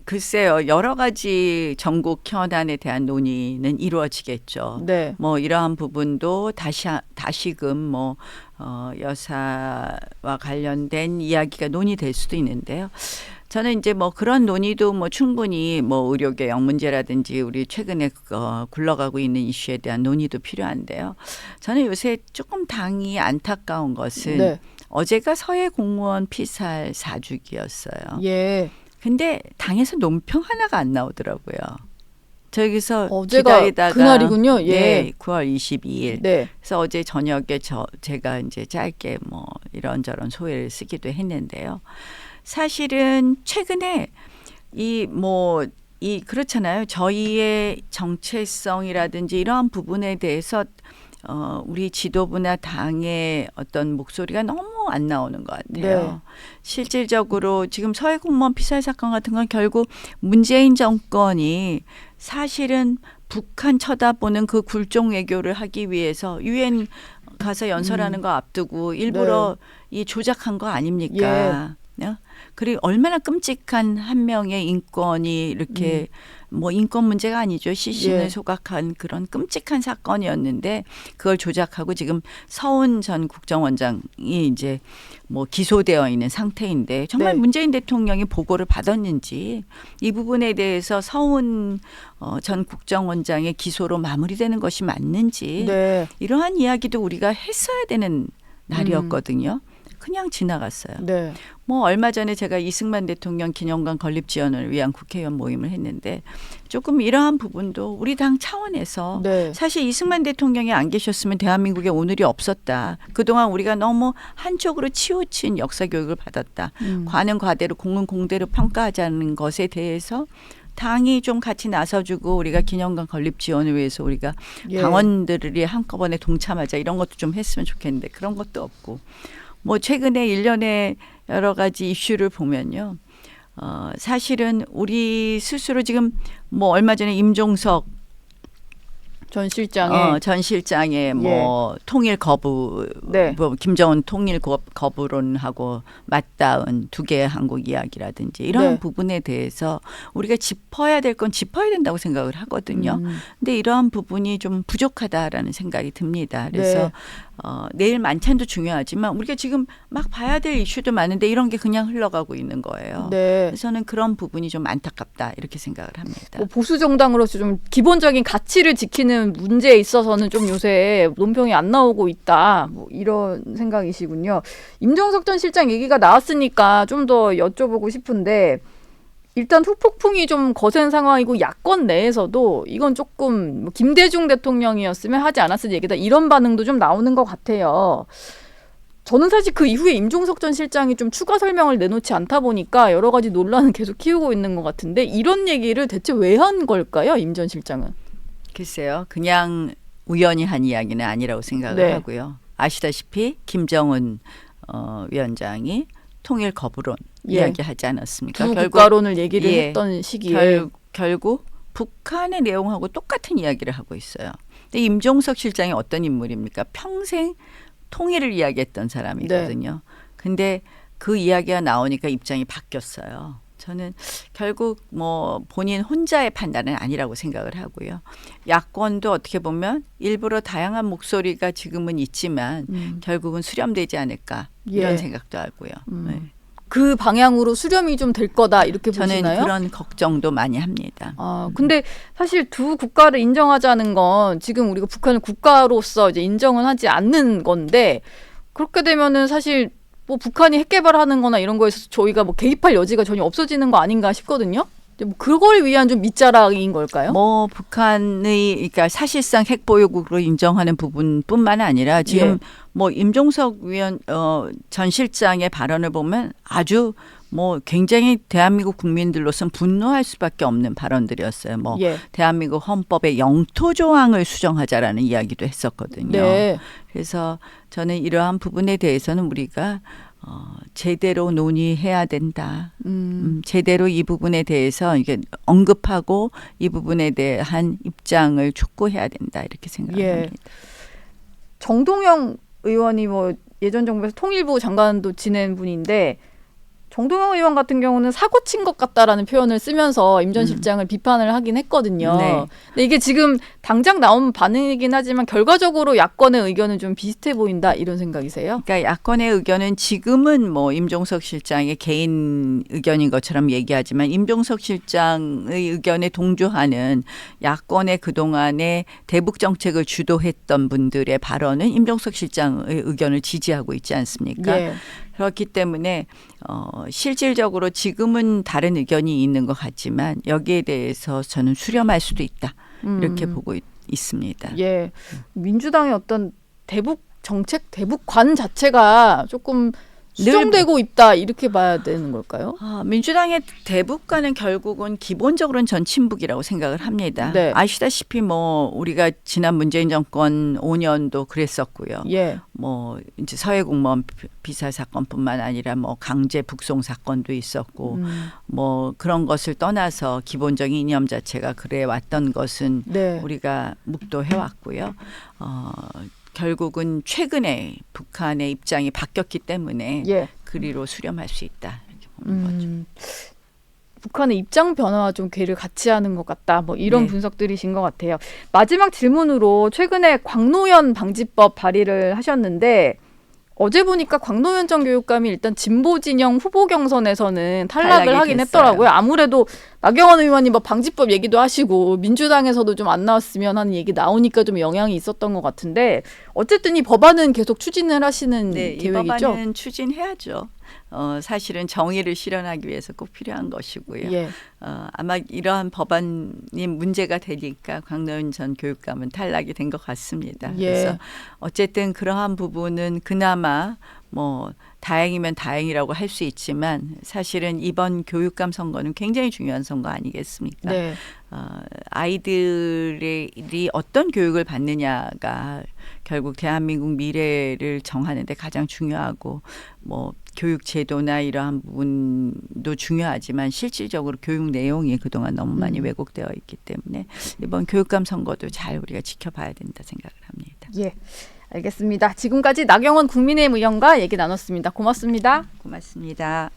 글쎄요. 여러 가지 전국 현안에 대한 논의는 이루어지겠죠. 네. 뭐 이러한 부분도 다시금 뭐 여사와 관련된 이야기가 논의될 수도 있는데요. 저는 이제 뭐 그런 논의도 뭐 충분히 뭐 의료개혁 문제라든지 우리 최근에 굴러가고 있는 이슈에 대한 논의도 필요한데요. 저는 요새 조금 당이 안타까운 것은 네. 어제가 서해 공무원 피살 4주기였어요. 예. 근데 당에서 논평 하나가 안 나오더라고요. 저기서 어제가 기다리다가 그날이군요. 예. 네, 9월 22일. 네. 그래서 어제 저녁에 제가 이제 짧게 뭐 이런저런 소회를 쓰기도 했는데요. 사실은 최근에 그렇잖아요. 저희의 정체성이라든지 이러한 부분에 대해서 우리 지도부나 당의 어떤 목소리가 너무 안 나오는 것 같아요. 네. 실질적으로 지금 서해 공무원 피살 사건 같은 건 결국 문재인 정권이 사실은 북한 쳐다보는 그 굴종 외교를 하기 위해서 유엔 가서 연설하는 거 앞두고 일부러 이 조작한 거 아닙니까? 그리고 얼마나 끔찍한 한 명의 인권이 이렇게 뭐 인권 문제가 아니죠. 시신을 소각한 그런 끔찍한 사건이었는데 그걸 조작하고 지금 서훈 전 국정원장이 이제 뭐 기소되어 있는 상태인데 정말 문재인 대통령이 보고를 받았는지 이 부분에 대해서 서훈 전 국정원장의 기소로 마무리되는 것이 맞는지 이러한 이야기도 우리가 했어야 되는 날이었거든요. 그냥 지나갔어요. 네. 뭐 얼마 전에 제가 이승만 대통령 기념관 건립 지원을 위한 국회의원 모임을 했는데 조금 이러한 부분도 우리 당 차원에서 사실 이승만 대통령이 안 계셨으면 대한민국에 오늘이 없었다. 그동안 우리가 너무 한쪽으로 치우친 역사 교육을 받았다. 과는 과대로 공은 공대로 평가하자는 것에 대해서 당이 좀 같이 나서주고 우리가 기념관 건립 지원을 위해서 우리가 당원들이 한꺼번에 동참하자 이런 것도 좀 했으면 좋겠는데 그런 것도 없고 뭐 최근에 일련의 여러 가지 이슈를 보면요. 사실은 우리 스스로 지금 뭐 얼마 전에 임종석 전 실장의 뭐 통일 거부, 뭐 김정은 통일 거부론하고 맞닿은 두 개의 한국 이야기라든지 이런 부분에 대해서 우리가 짚어야 될 건 짚어야 된다고 생각을 하거든요. 근데 이러한 부분이 좀 부족하다라는 생각이 듭니다. 그래서 내일 만찬도 중요하지만 우리가 지금 막 봐야 될 이슈도 많은데 이런 게 그냥 흘러가고 있는 거예요. 그래서 저는 그런 부분이 좀 안타깝다 이렇게 생각을 합니다. 뭐 보수 정당으로서 좀 기본적인 가치를 지키는 문제에 있어서는 좀 요새 논평이 안 나오고 있다. 뭐 이런 생각이시군요. 임종석 전 실장 얘기가 나왔으니까 좀 더 여쭤보고 싶은데 일단 후폭풍이 좀 거센 상황이고 야권 내에서도 이건 조금 뭐 김대중 대통령이었으면 하지 않았을 얘기다. 이런 반응도 좀 나오는 것 같아요. 저는 사실 그 이후에 임종석 전 실장이 좀 추가 설명을 내놓지 않다 보니까 여러 가지 논란을 계속 키우고 있는 것 같은데 이런 얘기를 대체 왜 한 걸까요? 임 전 실장은. 글쎄요. 그냥 우연히 한 이야기는 아니라고 생각을 하고요. 아시다시피 김정은 위원장이 통일 거부론 이야기하지 않았습니까? 두 국가론을 얘기를 했던 시기에. 결국 북한의 내용하고 똑같은 이야기를 하고 있어요. 근데 임종석 실장이 어떤 인물입니까? 평생 통일을 이야기했던 사람이거든요. 근데 그 이야기가 나오니까 입장이 바뀌었어요. 저는 결국 뭐 본인 혼자의 판단은 아니라고 생각을 하고요. 야권도 어떻게 보면 일부러 다양한 목소리가 지금은 있지만 결국은 수렴되지 않을까 이런 생각도 하고요. 그 방향으로 수렴이 좀 될 거다 이렇게 보시나요? 저는 그런 걱정도 많이 합니다. 근데 사실 두 국가를 인정하자는 건 지금 우리가 북한을 국가로서 이제 인정은 하지 않는 건데 그렇게 되면은 사실 뭐 북한이 핵 개발하는 거나 이런 거에서 저희가 뭐 개입할 여지가 전혀 없어지는 거 아닌가 싶거든요. 뭐 그걸 위한 좀 밑자락인 걸까요? 뭐 북한의 그러니까 사실상 핵 보유국으로 인정하는 부분뿐만 아니라 지금 뭐 임종석 전 실장의 발언을 보면 아주 뭐 굉장히 대한민국 국민들로서는 분노할 수밖에 없는 발언들이었어요. 뭐 대한민국 헌법의 영토 조항을 수정하자라는 이야기도 했었거든요. 그래서 저는 이러한 부분에 대해서는 우리가 제대로 논의해야 된다. 제대로 이 부분에 대해서 이게 언급하고 이 부분에 대한 입장을 촉구해야 된다 이렇게 생각합니다. 정동영 의원이 뭐 예전 정부에서 통일부 장관도 지낸 분인데 정동영 의원 같은 경우는 사고 친 것 같다라는 표현을 쓰면서 임 전 실장을 비판을 하긴 했거든요. 네. 근데 이게 지금 당장 나온 반응이긴 하지만 결과적으로 야권의 의견은 좀 비슷해 보인다 이런 생각이세요? 그러니까 야권의 의견은 지금은 뭐 임종석 실장의 개인 의견인 것처럼 얘기하지만 임종석 실장의 의견에 동조하는 야권의 그동안의 대북 정책을 주도했던 분들의 발언은 임종석 실장의 의견을 지지하고 있지 않습니까? 예. 그렇기 때문에 실질적으로 지금은 다른 의견이 있는 것 같지만 여기에 대해서 저는 수렴할 수도 있다. 이렇게 보고 있습니다. 예. 민주당의 어떤 대북 정책, 대북관 자체가 조금 수정되고 있다 이렇게 봐야 되는 걸까요? 민주당의 대북과는 결국은 기본적으로는 전 친북이라고 생각을 합니다. 네. 아시다시피 뭐 우리가 지난 문재인 정권 5년도 그랬었고요. 예. 뭐 이제 서해 공무원 비살 사건뿐만 아니라 뭐 강제 북송 사건도 있었고 뭐 그런 것을 떠나서 기본적인 이념 자체가 그래 왔던 것은 네. 우리가 묵도해 왔고요. 결국은 최근에 북한의 입장이 바뀌었기 때문에 예. 그리로 수렴할 수 있다 이렇게 보는 거죠. 북한의 입장 변화와 좀 궤를 같이 하는 것 같다. 뭐 이런 네. 분석들이신 것 같아요. 마지막 질문으로 최근에 광노현 방지법 발의를 하셨는데 어제 보니까 광노현 전 교육감이 일단 진보 진영 후보 경선에서는 탈락을 탈락이 하긴 됐어요. 했더라고요. 아무래도 나경원 의원이 뭐 방지법 얘기도 하시고 민주당에서도 좀 안 나왔으면 하는 얘기 나오니까 좀 영향이 있었던 것 같은데 어쨌든 이 법안은 계속 추진을 하시는 네, 이 계획이죠? 법안은 추진해야죠. 사실은 정의를 실현하기 위해서 꼭 필요한 것이고요. 예. 아마 이러한 법안이 문제가 되니까 광노현 전 교육감은 탈락이 된 것 같습니다. 예. 그래서 어쨌든 그러한 부분은 그나마 뭐 다행이면 다행이라고 할 수 있지만 사실은 이번 교육감 선거는 굉장히 중요한 선거 아니겠습니까? 네. 아이들이 어떤 교육을 받느냐가 결국 대한민국 미래를 정하는 데 가장 중요하고 뭐 교육 제도나 이러한 부분도 중요하지만 실질적으로 교육 내용이 그동안 너무 많이 왜곡되어 있기 때문에 이번 교육감 선거도 잘 우리가 지켜봐야 된다 생각을 합니다. 예. 알겠습니다. 지금까지 나경원 국민의힘 의원과 얘기 나눴습니다. 고맙습니다. 고맙습니다.